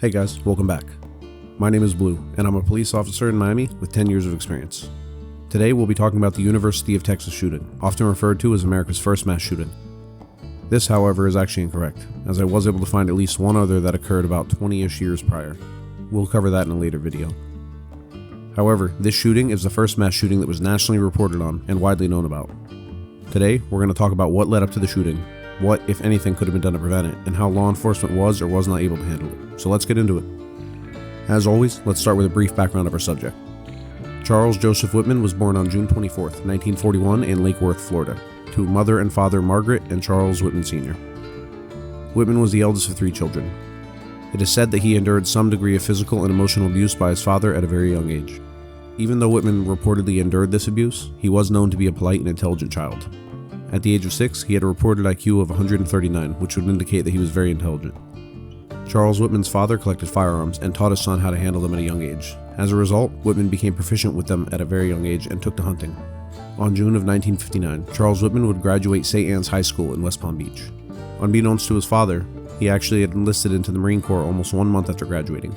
Hey guys, welcome back. My name is Blue, and I'm a police officer in Miami with 10 years of experience. Today we'll be talking about the University of Texas shooting, often referred to as America's first mass shooting. This, however, is actually incorrect, as I was able to find at least one other that occurred about 20-ish years prior. We'll cover that in a later video. However, this shooting is the first mass shooting that was nationally reported on and widely known about. Today, we're going to talk about what led up to the shooting, what, if anything, could have been done to prevent it, and how law enforcement was or was not able to handle it. So let's get into it. As always, let's start with a brief background of our subject. Charles Joseph Whitman was born on June 24, 1941 in Lake Worth, Florida, to mother and father Margaret and Charles Whitman Sr. Whitman was the eldest of 3 children. It is said that he endured some degree of physical and emotional abuse by his father at a very young age. Even though Whitman reportedly endured this abuse, he was known to be a polite and intelligent child. At the age of 6, he had a reported IQ of 139, which would indicate that he was very intelligent. Charles Whitman's father collected firearms and taught his son how to handle them at a young age. As a result, Whitman became proficient with them at a very young age and took to hunting. On June of 1959, Charles Whitman would graduate St. Anne's High School in West Palm Beach. Unbeknownst to his father, he actually had enlisted into the Marine Corps almost 1 month after graduating.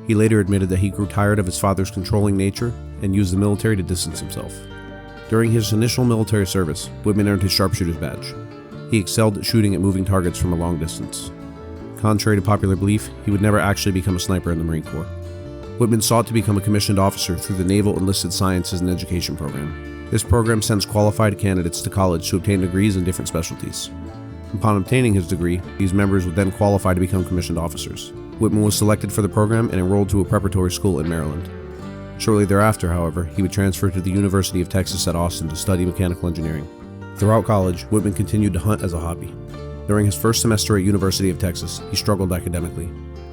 He later admitted that he grew tired of his father's controlling nature and used the military to distance himself. During his initial military service, Whitman earned his sharpshooter's badge. He excelled at shooting at moving targets from a long distance. Contrary to popular belief, he would never actually become a sniper in the Marine Corps. Whitman sought to become a commissioned officer through the Naval Enlisted Sciences and Education Program. This program sends qualified candidates to college to obtain degrees in different specialties. Upon obtaining his degree, these members would then qualify to become commissioned officers. Whitman was selected for the program and enrolled to a preparatory school in Maryland. Shortly thereafter, however, he would transfer to the University of Texas at Austin to study mechanical engineering. Throughout college, Whitman continued to hunt as a hobby. During his first semester at University of Texas, he struggled academically.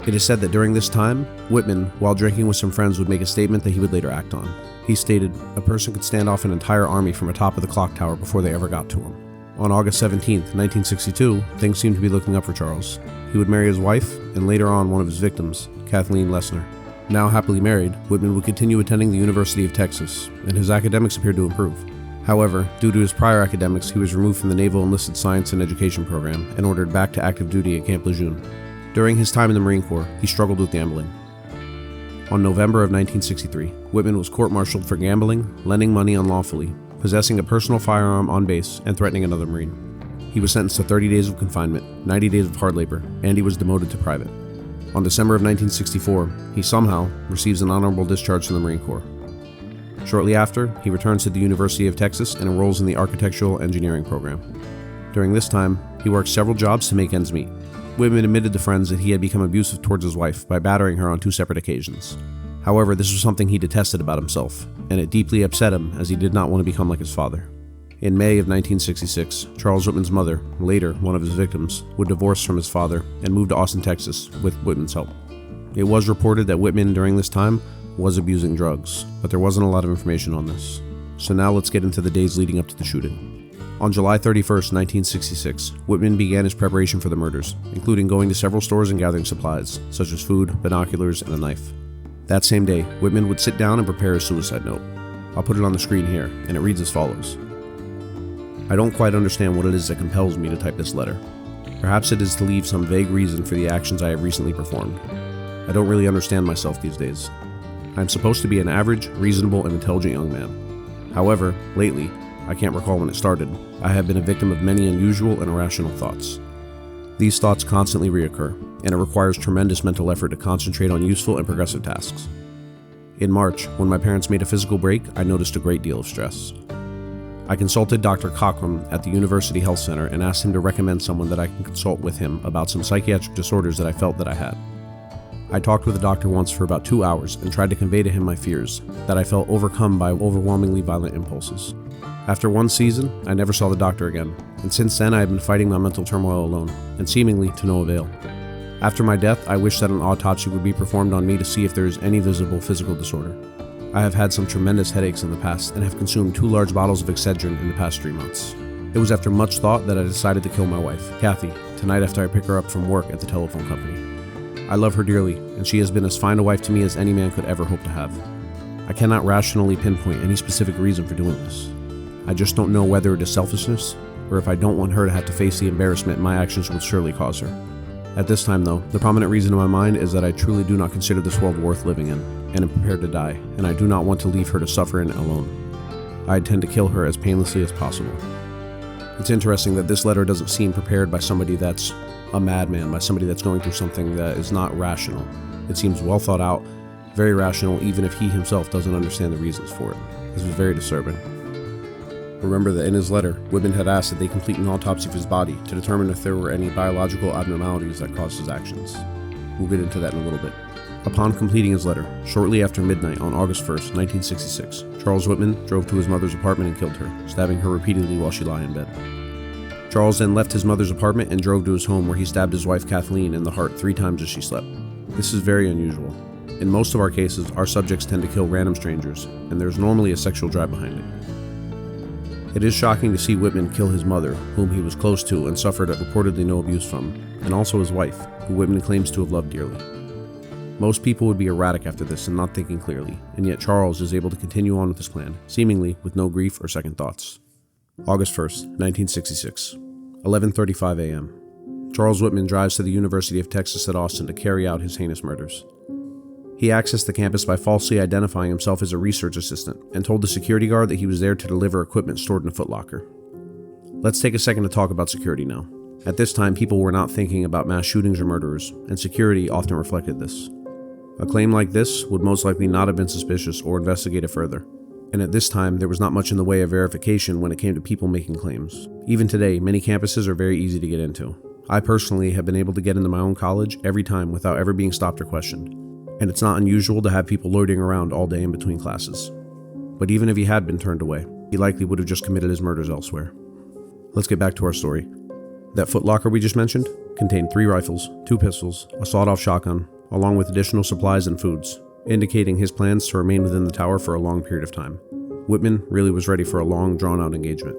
It is said that during this time, Whitman, while drinking with some friends, would make a statement that he would later act on. He stated, "A person could stand off an entire army from atop of the clock tower before they ever got to him." On August 17, 1962, things seemed to be looking up for Charles. He would marry his wife, and later on one of his victims, Kathleen Lessner. Now happily married, Whitman would continue attending the University of Texas, and his academics appeared to improve. However, due to his prior academics, he was removed from the Naval Enlisted Science and Education Program and ordered back to active duty at Camp Lejeune. During his time in the Marine Corps, he struggled with gambling. On November of 1963, Whitman was court-martialed for gambling, lending money unlawfully, possessing a personal firearm on base, and threatening another Marine. He was sentenced to 30 days of confinement, 90 days of hard labor, and he was demoted to private. On December of 1964, he somehow receives an honorable discharge from the Marine Corps. Shortly after, he returns to the University of Texas and enrolls in the Architectural Engineering program. During this time, he worked several jobs to make ends meet. Whitman admitted to friends that he had become abusive towards his wife by battering her on 2 separate occasions. However, this was something he detested about himself, and it deeply upset him as he did not want to become like his father. In May of 1966, Charles Whitman's mother, later one of his victims, would divorce from his father and move to Austin, Texas, with Whitman's help. It was reported that Whitman, during this time, was abusing drugs, but there wasn't a lot of information on this. So now let's get into the days leading up to the shooting. On July 31st, 1966, Whitman began his preparation for the murders, including going to several stores and gathering supplies, such as food, binoculars, and a knife. That same day, Whitman would sit down and prepare his suicide note. I'll put it on the screen here, and it reads as follows. "I don't quite understand what it is that compels me to type this letter. Perhaps it is to leave some vague reason for the actions I have recently performed. I don't really understand myself these days. I am supposed to be an average, reasonable, and intelligent young man. However, lately, I can't recall when it started, I have been a victim of many unusual and irrational thoughts. These thoughts constantly reoccur, and it requires tremendous mental effort to concentrate on useful and progressive tasks. In March, when my parents made a physical break, I noticed a great deal of stress. I consulted Dr. Cockram at the University Health Center and asked him to recommend someone that I can consult with him about some psychiatric disorders that I felt that I had. I talked with the doctor once for about 2 hours and tried to convey to him my fears, that I felt overcome by overwhelmingly violent impulses. After 1 season, I never saw the doctor again, and since then I have been fighting my mental turmoil alone, and seemingly to no avail. After my death, I wish that an autopsy would be performed on me to see if there is any visible physical disorder. I have had some tremendous headaches in the past and have consumed 2 large bottles of Excedrin in the past 3 months. It was after much thought that I decided to kill my wife, Kathy, tonight after I pick her up from work at the telephone company. I love her dearly, and she has been as fine a wife to me as any man could ever hope to have. I cannot rationally pinpoint any specific reason for doing this. I just don't know whether it is selfishness, or if I don't want her to have to face the embarrassment my actions will surely cause her. At this time, though, the prominent reason in my mind is that I truly do not consider this world worth living in, and am prepared to die, and I do not want to leave her to suffer in it alone. I intend to kill her as painlessly as possible. It's interesting that this letter doesn't seem prepared by somebody that's a madman, by somebody that's going through something that is not rational. It seems well thought out, very rational, even if he himself doesn't understand the reasons for it. This was very disturbing. Remember that in his letter, Whitman had asked that they complete an autopsy of his body to determine if there were any biological abnormalities that caused his actions. We'll get into that in a little bit. Upon completing his letter, shortly after midnight on August 1st, 1966, Charles Whitman drove to his mother's apartment and killed her, stabbing her repeatedly while she lay in bed. Charles then left his mother's apartment and drove to his home where he stabbed his wife Kathleen in the heart 3 times as she slept. This is very unusual. In most of our cases, our subjects tend to kill random strangers, and there's normally a sexual drive behind it. It is shocking to see Whitman kill his mother, whom he was close to and suffered reportedly no abuse from, and also his wife, who Whitman claims to have loved dearly. Most people would be erratic after this and not thinking clearly, and yet Charles is able to continue on with his plan, seemingly with no grief or second thoughts. August 1st, 1966, 11:35 a.m. Charles Whitman drives to the University of Texas at Austin to carry out his heinous murders. He accessed the campus by falsely identifying himself as a research assistant and told the security guard that he was there to deliver equipment stored in a footlocker. Let's take a second to talk about security now. At this time, people were not thinking about mass shootings or murderers, and security often reflected this. A claim like this would most likely not have been suspicious or investigated further. And at this time, there was not much in the way of verification when it came to people making claims. Even today, many campuses are very easy to get into. I personally have been able to get into my own college every time without ever being stopped or questioned. And it's not unusual to have people loitering around all day in between classes. But even if he had been turned away, he likely would have just committed his murders elsewhere. Let's get back to our story. That footlocker we just mentioned contained 3 rifles, 2 pistols, a sawed-off shotgun, along with additional supplies and foods, indicating his plans to remain within the tower for a long period of time. Whitman really was ready for a long, drawn-out engagement.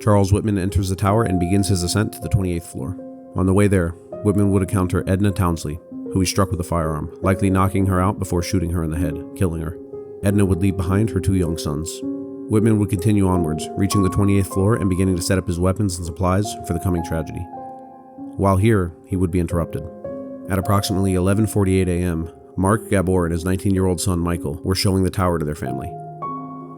Charles Whitman enters the tower and begins his ascent to the 28th floor. On the way there, Whitman would encounter Edna Townsley, who he struck with a firearm, likely knocking her out before shooting her in the head, killing her. Edna would leave behind her 2 young sons. Whitman would continue onwards, reaching the 28th floor and beginning to set up his weapons and supplies for the coming tragedy. While here, he would be interrupted. At approximately 11:48 a.m., Mark Gabor and his 19-year-old son Michael were showing the tower to their family.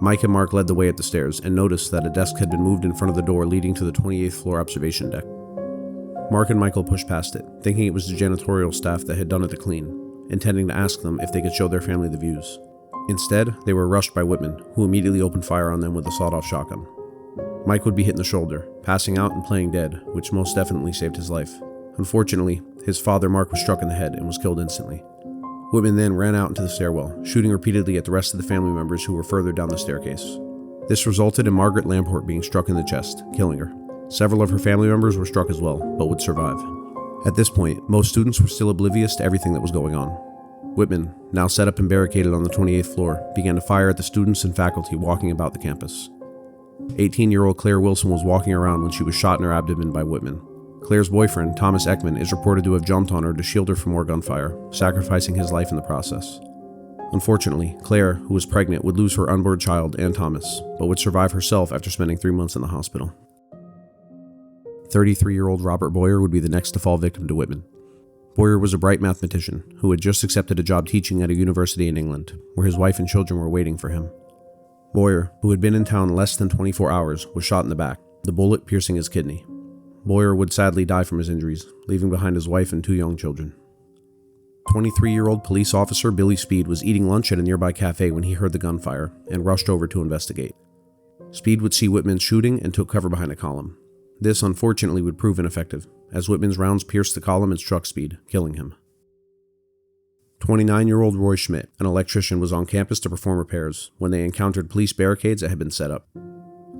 Mike and Mark led the way up the stairs and noticed that a desk had been moved in front of the door leading to the 28th floor observation deck. Mark and Michael pushed past it, thinking it was the janitorial staff that had done it to clean, intending to ask them if they could show their family the views. Instead, they were rushed by Whitman, who immediately opened fire on them with a sawed-off shotgun. Mike would be hit in the shoulder, passing out and playing dead, which most definitely saved his life. Unfortunately, his father Mark was struck in the head and was killed instantly. Whitman then ran out into the stairwell, shooting repeatedly at the rest of the family members who were further down the staircase. This resulted in Margaret Lamport being struck in the chest, killing her. Several of her family members were struck as well, but would survive. At this point, most students were still oblivious to everything that was going on. Whitman, now set up and barricaded on the 28th floor, began to fire at the students and faculty walking about the campus. 18-year-old Claire Wilson was walking around when she was shot in her abdomen by Whitman. Claire's boyfriend, Thomas Ekman, is reported to have jumped on her to shield her from more gunfire, sacrificing his life in the process. Unfortunately, Claire, who was pregnant, would lose her unborn child and Thomas, but would survive herself after spending 3 months in the hospital. 33-year-old Robert Boyer would be the next to fall victim to Whitman. Boyer was a bright mathematician who had just accepted a job teaching at a university in England, where his wife and children were waiting for him. Boyer, who had been in town less than 24 hours, was shot in the back, the bullet piercing his kidney. Boyer would sadly die from his injuries, leaving behind his wife and 2 young children. 23-year-old police officer Billy Speed was eating lunch at a nearby cafe when he heard the gunfire and rushed over to investigate. Speed would see Whitman's shooting and took cover behind a column. This, unfortunately, would prove ineffective, as Whitman's rounds pierced the column and struck Speed, killing him. 29-year-old Roy Schmidt, an electrician, was on campus to perform repairs when they encountered police barricades that had been set up.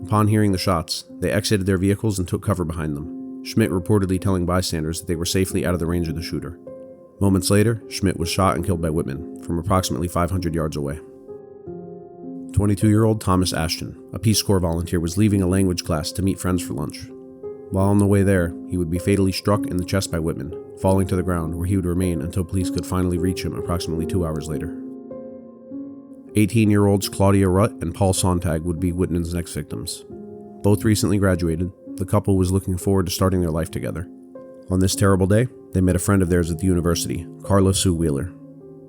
Upon hearing the shots, they exited their vehicles and took cover behind them, Schmidt reportedly telling bystanders that they were safely out of the range of the shooter. Moments later, Schmidt was shot and killed by Whitman from approximately 500 yards away. 22-year-old Thomas Ashton, a Peace Corps volunteer, was leaving a language class to meet friends for lunch. While on the way there, he would be fatally struck in the chest by Whitman, falling to the ground where he would remain until police could finally reach him approximately 2 hours later. 18-year-olds Claudia Rutt and Paul Sontag would be Whitman's next victims. Both recently graduated, the couple was looking forward to starting their life together. On this terrible day, they met a friend of theirs at the university, Carla Sue Wheeler.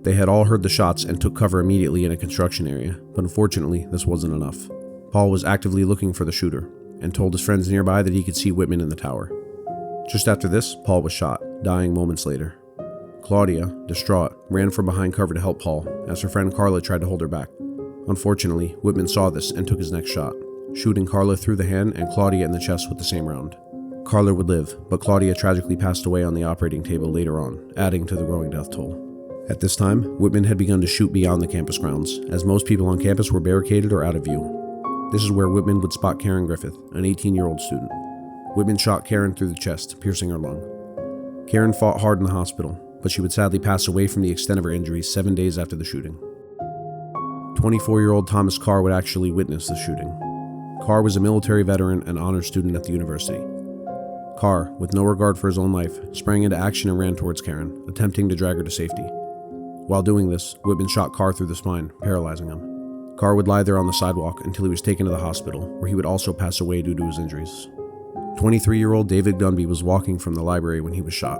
They had all heard the shots and took cover immediately in a construction area, but unfortunately, this wasn't enough. Paul was actively looking for the shooter and told his friends nearby that he could see Whitman in the tower. Just after this, Paul was shot, dying moments later. Claudia, distraught, ran from behind cover to help Paul as her friend Carla tried to hold her back. Unfortunately, Whitman saw this and took his next shot, shooting Carla through the hand and Claudia in the chest with the same round. Carla would live, but Claudia tragically passed away on the operating table later on, adding to the growing death toll. At this time, Whitman had begun to shoot beyond the campus grounds, as most people on campus were barricaded or out of view. This is where Whitman would spot Karen Griffith, an 18-year-old student. Whitman shot Karen through the chest, piercing her lung. Karen fought hard in the hospital, but she would sadly pass away from the extent of her injuries 7 days after the shooting. 24-year-old Thomas Carr would actually witness the shooting. Carr was a military veteran and honors student at the university. Carr, with no regard for his own life, sprang into action and ran towards Karen, attempting to drag her to safety. While doing this, Whitman shot Carr through the spine, paralyzing him. Carr would lie there on the sidewalk until he was taken to the hospital, where he would also pass away due to his injuries. 23-year-old David Gunby was walking from the library when he was shot.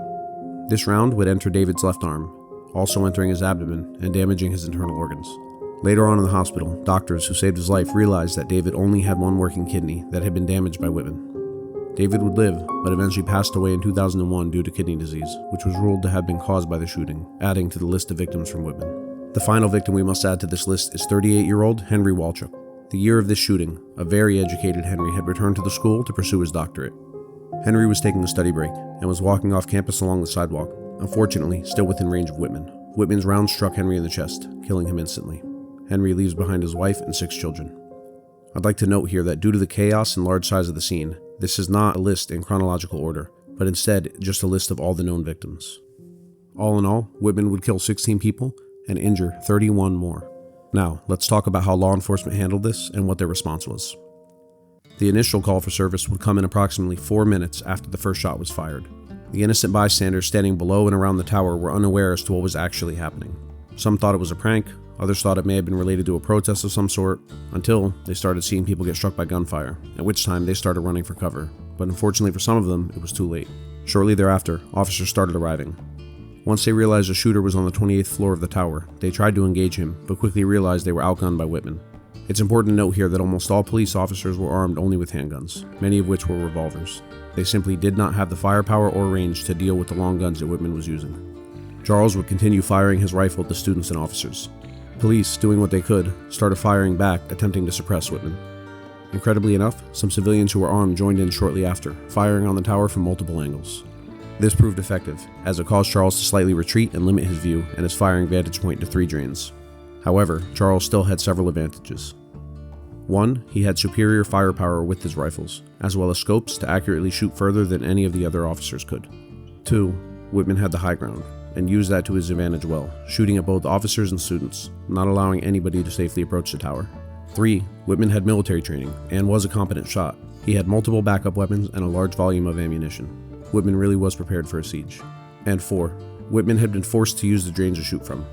This round would enter David's left arm, also entering his abdomen and damaging his internal organs. Later on in the hospital, doctors who saved his life realized that David only had one working kidney that had been damaged by Whitman. David would live, but eventually passed away in 2001 due to kidney disease, which was ruled to have been caused by the shooting, adding to the list of victims from Whitman. The final victim we must add to this list is 38-year-old Henry Walchuk. The year of this shooting, a very educated Henry had returned to the school to pursue his doctorate. Henry was taking a study break and was walking off campus along the sidewalk, unfortunately still within range of Whitman. Whitman's round struck Henry in the chest, killing him instantly. Henry leaves behind his wife and 6 children. I'd like to note here that due to the chaos and large size of the scene, this is not a list in chronological order, but instead just a list of all the known victims. All in all, Whitman would kill 16 people and injure 31 more. Now, let's talk about how law enforcement handled this and what their response was. The initial call for service would come in approximately 4 minutes after the first shot was fired. The innocent bystanders standing below and around the tower were unaware as to what was actually happening. Some thought it was a prank, others thought it may have been related to a protest of some sort, until they started seeing people get struck by gunfire, at which time they started running for cover. But unfortunately for some of them, it was too late. Shortly thereafter, officers started arriving. Once they realized the shooter was on the 28th floor of the tower, they tried to engage him, but quickly realized they were outgunned by Whitman. It's important to note here that almost all police officers were armed only with handguns, many of which were revolvers. They simply did not have the firepower or range to deal with the long guns that Whitman was using. Charles would continue firing his rifle at the students and officers. Police, doing what they could, started firing back, attempting to suppress Whitman. Incredibly enough, some civilians who were armed joined in shortly after, firing on the tower from multiple angles. This proved effective, as it caused Charles to slightly retreat and limit his view and his firing vantage point to 3 drains. However, Charles still had several advantages. 1, he had superior firepower with his rifles, as well as scopes to accurately shoot further than any of the other officers could. 2, Whitman had the high ground, and used that to his advantage well, shooting at both officers and students, not allowing anybody to safely approach the tower. 3, Whitman had military training, and was a competent shot. He had multiple backup weapons and a large volume of ammunition. Whitman really was prepared for a siege. And 4, Whitman had been forced to use the drains to shoot from.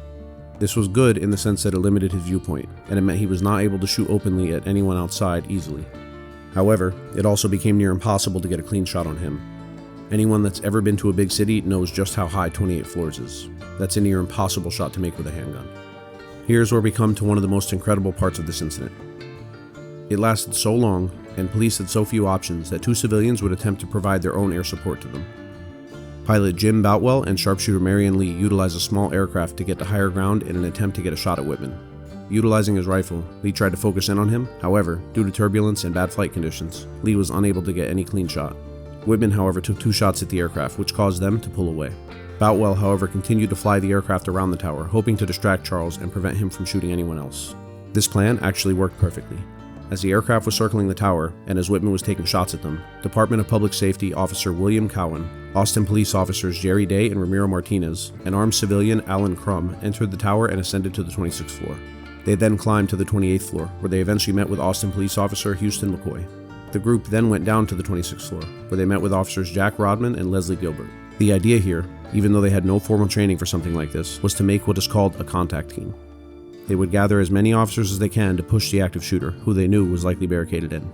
This was good in the sense that it limited his viewpoint, and it meant he was not able to shoot openly at anyone outside easily. However, it also became near impossible to get a clean shot on him. Anyone that's ever been to a big city knows just how high 28 floors is. That's a near impossible shot to make with a handgun. Here's where we come to one of the most incredible parts of this incident. It lasted so long, and police had so few options, that 2 civilians would attempt to provide their own air support to them. Pilot Jim Boutwell and sharpshooter Marion Lee utilized a small aircraft to get to higher ground in an attempt to get a shot at Whitman. Utilizing his rifle, Lee tried to focus in on him. However, due to turbulence and bad flight conditions, Lee was unable to get any clean shot. Whitman, however, took 2 shots at the aircraft, which caused them to pull away. Boutwell, however, continued to fly the aircraft around the tower, hoping to distract Charles and prevent him from shooting anyone else. This plan actually worked perfectly. As the aircraft was circling the tower, and as Whitman was taking shots at them, Department of Public Safety Officer William Cowan, Austin Police Officers Jerry Day and Ramiro Martinez, and armed civilian Alan Crum entered the tower and ascended to the 26th floor. They then climbed to the 28th floor, where they eventually met with Austin Police Officer Houston McCoy. The group then went down to the 26th floor, where they met with officers Jack Rodman and Leslie Gilbert. The idea here, even though they had no formal training for something like this, was to make what is called a contact team. They would gather as many officers as they can to push the active shooter, who they knew was likely barricaded in.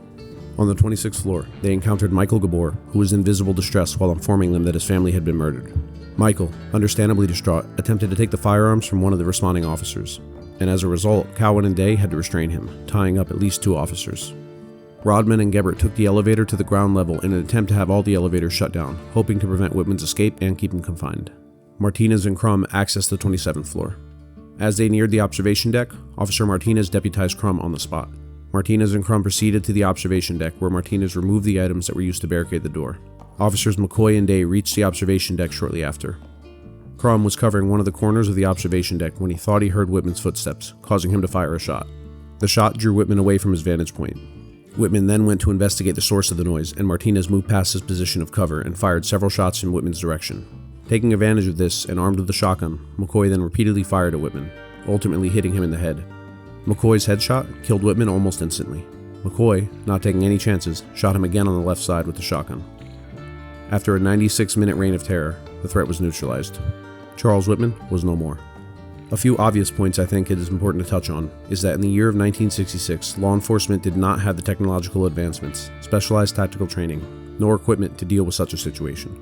On the 26th floor, they encountered Michael Gabor, who was in visible distress while informing them that his family had been murdered. Michael, understandably distraught, attempted to take the firearms from one of the responding officers, and as a result, Cowan and Day had to restrain him, tying up at least 2 officers. Rodman and Gebert took the elevator to the ground level in an attempt to have all the elevators shut down, hoping to prevent Whitman's escape and keep him confined. Martinez and Crum accessed the 27th floor. As they neared the observation deck, Officer Martinez deputized Crum on the spot. Martinez and Crum proceeded to the observation deck, where Martinez removed the items that were used to barricade the door. Officers McCoy and Day reached the observation deck shortly after. Crum was covering one of the corners of the observation deck when he thought he heard Whitman's footsteps, causing him to fire a shot. The shot drew Whitman away from his vantage point. Whitman then went to investigate the source of the noise, and Martinez moved past his position of cover and fired several shots in Whitman's direction. Taking advantage of this and armed with a shotgun, McCoy then repeatedly fired at Whitman, ultimately hitting him in the head. McCoy's headshot killed Whitman almost instantly. McCoy, not taking any chances, shot him again on the left side with the shotgun. After a 96-minute reign of terror, the threat was neutralized. Charles Whitman was no more. A few obvious points I think it is important to touch on is that in the year of 1966, law enforcement did not have the technological advancements, specialized tactical training, nor equipment to deal with such a situation.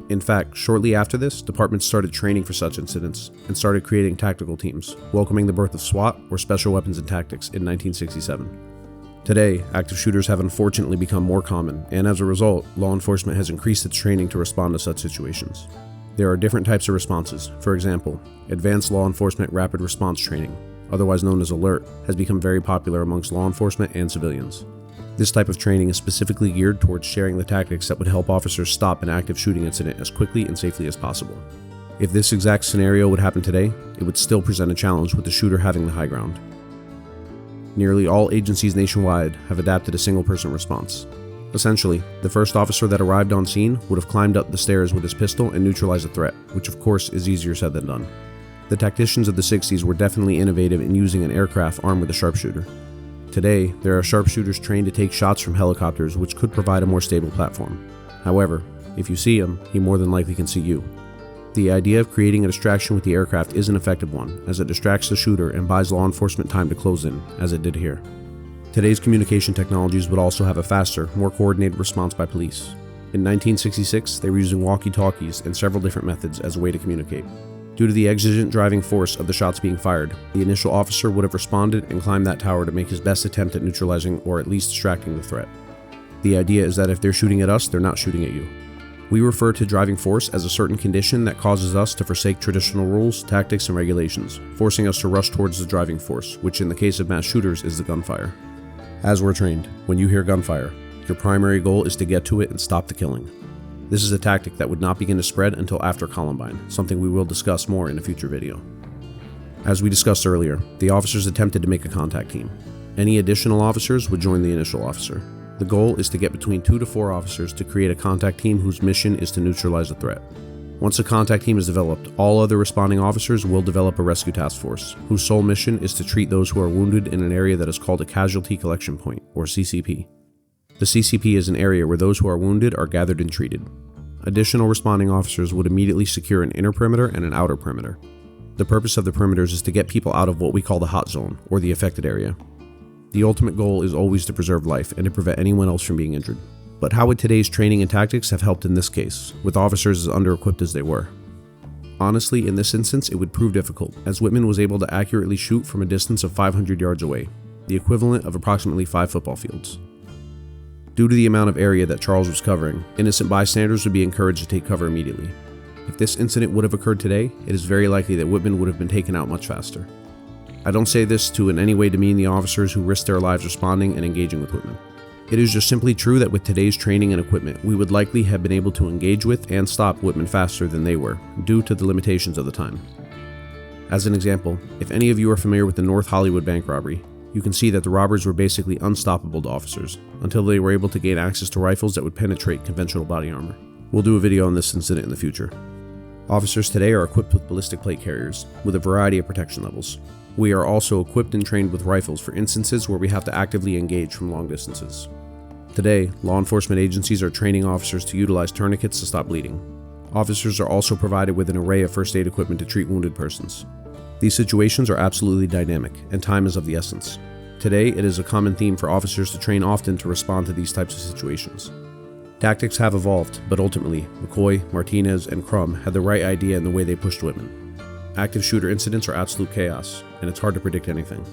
In fact, shortly after this, departments started training for such incidents and started creating tactical teams, welcoming the birth of SWAT, or Special Weapons and Tactics, in 1967. Today, active shooters have unfortunately become more common, and as a result, law enforcement has increased its training to respond to such situations. There are different types of responses. For example, Advanced Law Enforcement Rapid Response Training, otherwise known as ALERT, has become very popular amongst law enforcement and civilians. This type of training is specifically geared towards sharing the tactics that would help officers stop an active shooting incident as quickly and safely as possible. If this exact scenario would happen today, it would still present a challenge with the shooter having the high ground. Nearly all agencies nationwide have adapted a single-person response. Essentially, the first officer that arrived on scene would have climbed up the stairs with his pistol and neutralized the threat, which of course is easier said than done. The tacticians of the 60s were definitely innovative in using an aircraft armed with a sharpshooter. Today, there are sharpshooters trained to take shots from helicopters, which could provide a more stable platform. However, if you see him, he more than likely can see you. The idea of creating a distraction with the aircraft is an effective one, as it distracts the shooter and buys law enforcement time to close in, as it did here. Today's communication technologies would also have a faster, more coordinated response by police. In 1966, they were using walkie-talkies and several different methods as a way to communicate. Due to the exigent driving force of the shots being fired, the initial officer would have responded and climbed that tower to make his best attempt at neutralizing or at least distracting the threat. The idea is that if they're shooting at us, they're not shooting at you. We refer to driving force as a certain condition that causes us to forsake traditional rules, tactics, and regulations, forcing us to rush towards the driving force, which in the case of mass shooters is the gunfire. As we're trained, when you hear gunfire, your primary goal is to get to it and stop the killing. This is a tactic that would not begin to spread until after Columbine, something we will discuss more in a future video. As we discussed earlier, the officers attempted to make a contact team. Any additional officers would join the initial officer. The goal is to get between 2 to 4 officers to create a contact team whose mission is to neutralize the threat. Once a contact team is developed, all other responding officers will develop a rescue task force, whose sole mission is to treat those who are wounded in an area that is called a casualty collection point, or CCP. The CCP is an area where those who are wounded are gathered and treated. Additional responding officers would immediately secure an inner perimeter and an outer perimeter. The purpose of the perimeters is to get people out of what we call the hot zone, or the affected area. The ultimate goal is always to preserve life and to prevent anyone else from being injured. But how would today's training and tactics have helped in this case, with officers as under-equipped as they were? Honestly, in this instance, it would prove difficult, as Whitman was able to accurately shoot from a distance of 500 yards away, the equivalent of approximately 5 football fields. Due to the amount of area that Charles was covering, innocent bystanders would be encouraged to take cover immediately. If this incident would have occurred today, it is very likely that Whitman would have been taken out much faster. I don't say this to in any way demean the officers who risked their lives responding and engaging with Whitman. It is just simply true that with today's training and equipment, we would likely have been able to engage with and stop Whitman faster than they were, due to the limitations of the time. As an example, if any of you are familiar with the North Hollywood bank robbery, you can see that the robbers were basically unstoppable to officers, until they were able to gain access to rifles that would penetrate conventional body armor. We'll do a video on this incident in the future. Officers today are equipped with ballistic plate carriers, with a variety of protection levels. We are also equipped and trained with rifles for instances where we have to actively engage from long distances. Today, law enforcement agencies are training officers to utilize tourniquets to stop bleeding. Officers are also provided with an array of first aid equipment to treat wounded persons. These situations are absolutely dynamic, and time is of the essence. Today, it is a common theme for officers to train often to respond to these types of situations. Tactics have evolved, but ultimately, McCoy, Martinez, and Crum had the right idea in the way they pushed Whitman. Active shooter incidents are absolute chaos, and it's hard to predict anything.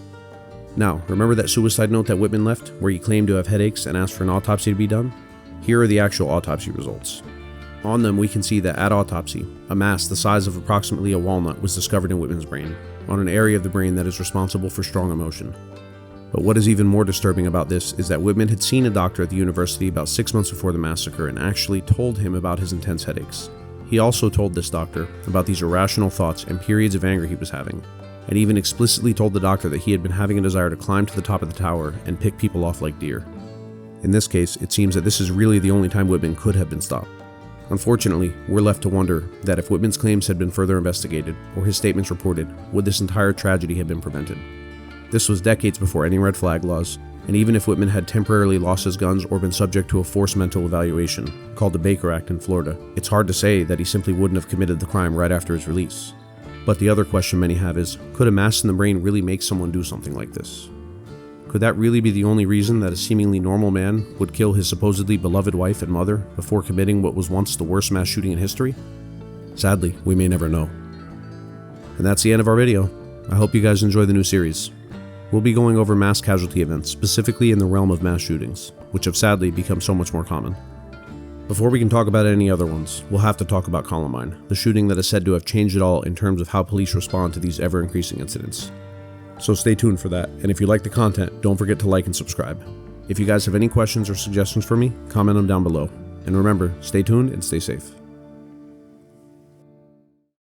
Now, remember that suicide note that Whitman left, where he claimed to have headaches and asked for an autopsy to be done? Here are the actual autopsy results. On them, we can see that at autopsy, a mass the size of approximately a walnut was discovered in Whitman's brain, on an area of the brain that is responsible for strong emotion. But what is even more disturbing about this is that Whitman had seen a doctor at the university about 6 months before the massacre and actually told him about his intense headaches. He also told this doctor about these irrational thoughts and periods of anger he was having, and even explicitly told the doctor that he had been having a desire to climb to the top of the tower and pick people off like deer. In this case, it seems that this is really the only time Whitman could have been stopped. Unfortunately, we're left to wonder that if Whitman's claims had been further investigated, or his statements reported, would this entire tragedy have been prevented? This was decades before any red flag laws, and even if Whitman had temporarily lost his guns or been subject to a forced mental evaluation, called the Baker Act in Florida, it's hard to say that he simply wouldn't have committed the crime right after his release. But the other question many have is, could a mass in the brain really make someone do something like this? Could that really be the only reason that a seemingly normal man would kill his supposedly beloved wife and mother before committing what was once the worst mass shooting in history? Sadly, we may never know. And that's the end of our video. I hope you guys enjoy the new series. We'll be going over mass casualty events, specifically in the realm of mass shootings, which have sadly become so much more common. Before we can talk about any other ones, we'll have to talk about Columbine, the shooting that is said to have changed it all in terms of how police respond to these ever-increasing incidents. So stay tuned for that, and if you like the content, don't forget to like and subscribe. If you guys have any questions or suggestions for me, comment them down below. And remember, stay tuned and stay safe.